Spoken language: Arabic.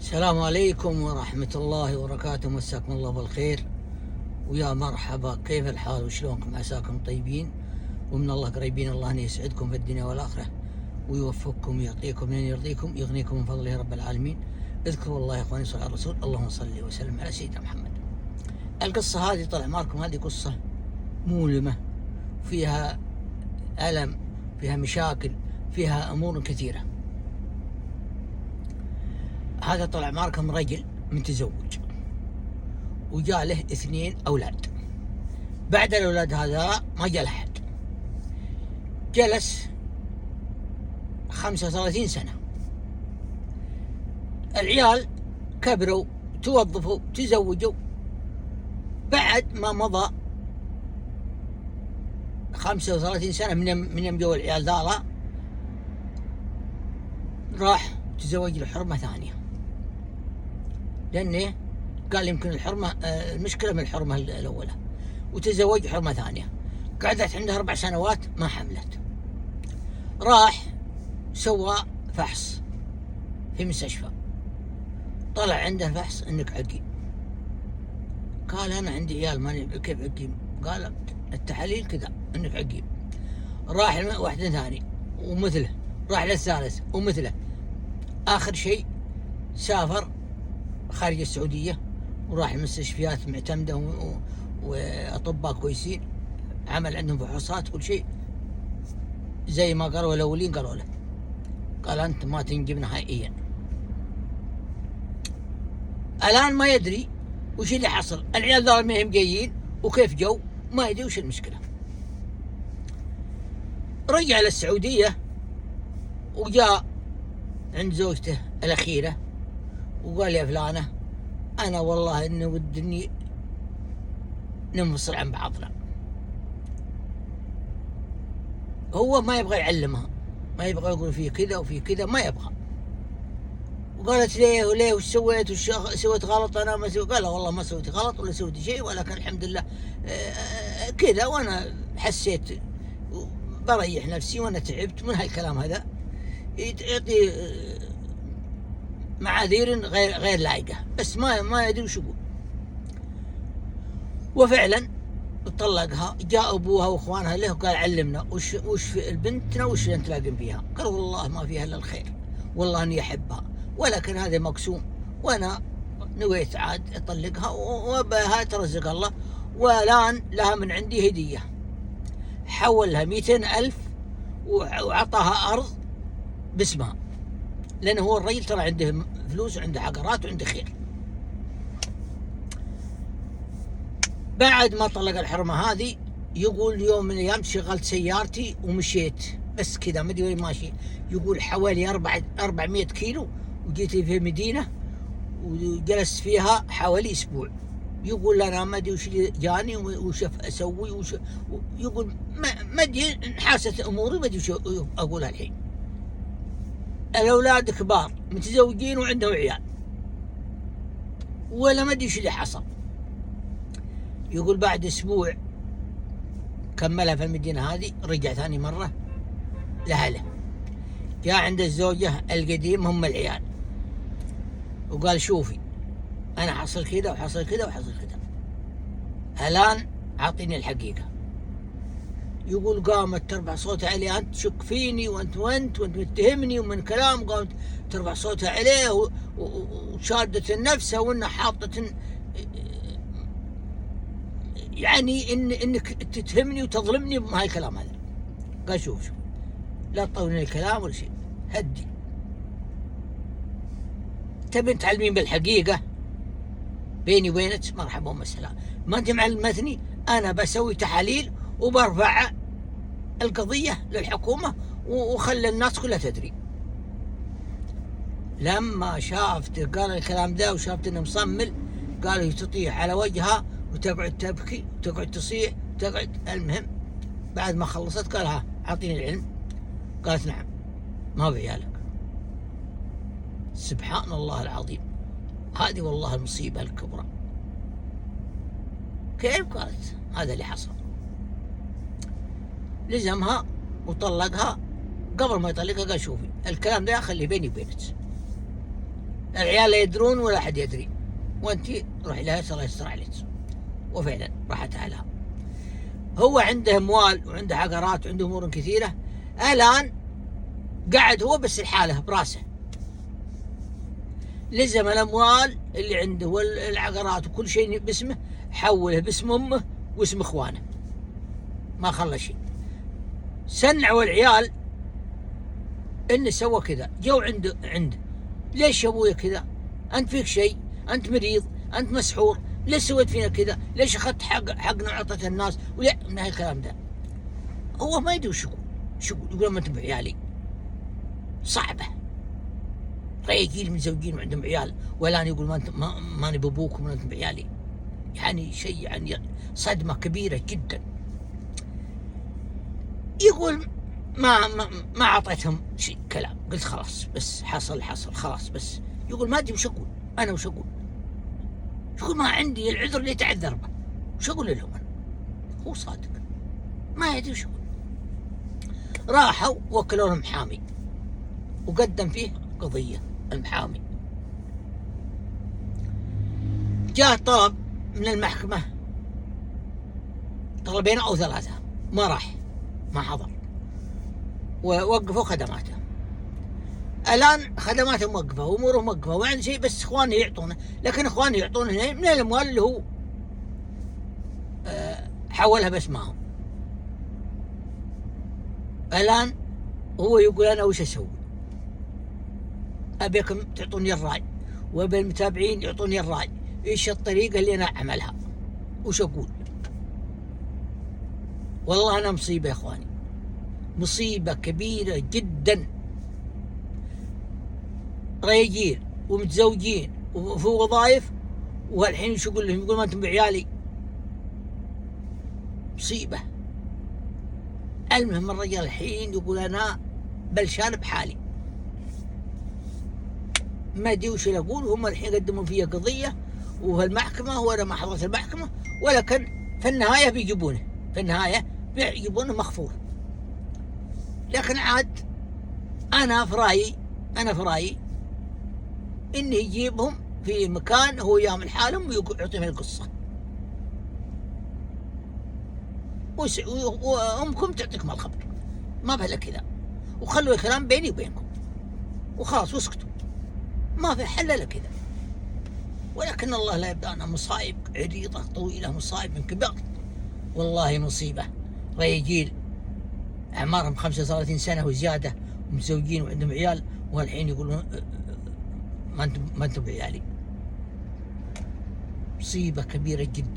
السلام عليكم ورحمة الله وبركاته، مساكم الله بالخير ويا مرحبا. كيف الحال وشلونكم؟ عساكم طيبين ومن الله قريبين. الله أن يسعدكم في الدنيا والآخرة ويوفقكم ويعطيكم من يرضيكم يغنيكم من فضله رب العالمين. اذكروا الله يا اخواني، صلوا على الرسول، اللهم صل وسلم على سيدنا محمد. القصة هذه طلع معكم، هذه قصة مؤلمة، فيها ألم، فيها مشاكل، فيها أمور كثيرة. هذا طلع معكم رجل متزوج وجاء له 2 أولاد. بعد الأولاد هذا ما جاء له أحد، جلس 35 سنة. العيال كبروا، توظفوا، تزوجوا. بعد ما مضى 35 سنة من يوم جو العيال ذالا، راح تزوج له حرمة ثانية، لأنه قال يمكن الحرمة المشكلة من الحرمة الأولى، وتزوج حرمة ثانية. قعدت عنده 4 سنوات ما حملت. راح سوى فحص في مستشفى، طلع عنده فحص انك عقيم. قال انا عندي عيال، ماني كيف عقيم؟ قال التحاليل كذا انك عقيم. راح واحد ثاني ومثله، راح للثالث ومثله. اخر شيء سافر خارج السعودية وراح المستشفيات معتمدة واطباء كويسين، عمل عندهم فحوصات كل شيء زي ما قالوا الاولين. قالوا له قال انت ما تنجب نهائيا. الان ما يدري وش اللي حصل، العيال ذول ما هم جايين وكيف جو، ما يدري وش المشكلة. رجع للسعودية وجاء عند زوجته الأخيرة وقال يا فلانة أنا والله إني ودني ننفصل عن بعضنا. هو ما يبغى يعلمها، ما يبغى يقول في كذا وفي كذا، ما يبغى. وقالت ليه وليه وش سويت وش سويت غلط؟ أنا ما سويت. قال والله ما سويت غلط ولا سويت شيء، ولكن الحمد لله كذا، وأنا حسيت بريح نفسي وأنا تعبت من هالكلام هذا، يعطي معاذير غير لائقة، بس ما يدري وش يقول. وفعلا طلقها. جاء ابوها واخوانها له وقال علمنا وش في البنتنا وش اللي نتلاقم فيها. قال والله ما فيها الا الخير، والله اني احبها، ولكن هذا مقسوم، وانا نويت عاد اطلقها وبها ترزق الله. والان لها من عندي هديه، حولها 200,000 وعطاها ارض باسمها، لانه هو الرجل ترى عنده فلوس وعنده عقارات وعنده خير. بعد ما طلق الحرمة هذه، يقول يوم من الأيام شغلت سيارتي ومشيت بس كذا، ما ادري وين ماشي. يقول حوالي 400 كيلو، وجيت في مدينة وجلست فيها حوالي أسبوع. يقول أنا ما ادري وش اللي جاني وش أسوي يقول ما ادري، انحاست أموري ما ادري وش أقولها الحين. الأولاد كبار متزوجين وعندهم عيال، ولا ما ادري وش اللي حصل. يقول بعد أسبوع كملها في المدينة هذه، رجع ثاني مرة لأهله. جاء عند الزوجة القديم هم العيال وقال شوفي أنا حصل كذا وحصل كذا وحصل كذا، الآن أعطيني الحقيقة. يقول قامت ترفع صوتها عليه، أنت تشك فيني وأنت متهمني، ومن كلام قامت ترفع صوتها عليه وشادت نفسها وإنها حاطة يعني انك تتهمني وتظلمني بهالكلام هذا. قال شوف لا تطولني الكلام ولا شيء، هدي. تبين تعلمين بالحقيقة بيني وبينك مرحبا ومسهلا، ما انت معلمتني، انا بسوي تحاليل وبرفع القضية للحكومة وخلي الناس كلها تدري. لما شافت قال الكلام ده وشافت انه مصمل، قالوا تطيح على وجهها وتقعد تبكي وتقعد تصيح وتقعد. المهم بعد ما خلصت قال ها اعطيني العلم. قالت نعم ما في عيالك. سبحان الله العظيم، هذه والله المصيبة الكبرى. كيف؟ قالت هذا اللي حصل. لزمها وطلقها. قبل ما يطلقها قال شوفي الكلام ده خليه بيني وبينك، العيال لا يدرون ولا أحد يدري، وأنت روحي لها الله يستر عليك. وفعلا راحت أهلها. هو عنده أموال وعنده عقارات وعنده أمور كثيرة. الآن قعد هو بس الحالة براسه، لزم الأموال اللي عنده والعقارات وكل شيء باسمه، حوله باسم أمه واسم إخوانه، ما خلى شيء. سنعوا العيال إنه سوى كذا. جو عنده ليش يا أبويا كذا؟ أنت فيك شيء؟ أنت مريض؟ أنت مسحور؟ ليش سويت فينا كذا؟ ليش أخذت حقنا وعطيته الناس؟ ولا من هالكلام ده. هو ما يدري وش يقول ما أنتم بعيالي. صعبة. رجال متزوجين وعندهم عيال، والآن يقول ما نبي أبوكم ولا أنتم بعيالي. يعني شيء، يعني صدمة كبيرة جدا. يقول ما أعطيتهم شيء كلام، قلت خلاص بس حصل خلاص بس. يقول ما أدري وش أقول أنا، وش أقول ما عندي العذر اللي تعذر به، وش أقول لهم أنا؟ هو صادق ما يدري وش أقول. راحوا وكلوا له محامي وقدم فيه قضية. المحامي جاء طلب من المحكمة، طلبين أو ثلاثة، ما راح، ما حضر، ووقفوا خدماته. الآن خدماته موقفة وأموره موقفة وما عنده شيء، بس إخوانه يعطونه، لكن إخوانه يعطونه من الأموال اللي هو حولها باسمهم. الآن هو يقول أنا وش أسوي؟ أبيكم تعطوني الرأي، وأبي المتابعين يعطوني الرأي، إيش الطريقة اللي أنا أعملها؟ وش أقول؟ والله أنا مصيبة يا إخواني، مصيبة كبيرة جدا. رجال ومتزوجين وفي وظائف، والحين شو يقول لهم؟ يقول ما أنتم بعيالي. مصيبة. المهم الرجال الحين يقول أنا بلشان بحالي، ما أدري وش أقول. هم الحين قدموا فيها قضية وفي المحكمة، وأنا ما حضرت المحكمة، ولكن في النهاية بيجيبونه، في النهاية بيجيبونه مغفور. لكن عاد أنا في رأيي إنه يجيبهم في مكان هو يعمل حالهم ويعطيهم القصة، وأمكم تعطيكم الخبر، ما بلا كذا، وخلوا الكلام بيني وبينكم وخلاص واسكتوا، ما في حل إلا كذا. ولكن الله لا يبدأنا مصائب عريضة طويلة، مصائب من كبار، والله مصيبة. رجال أعمارهم 35 سنة وزيادة ومتزوجين وعندهم عيال، والحين يقولون ما أنتم بعيالي. مصيبة كبيرة جدا.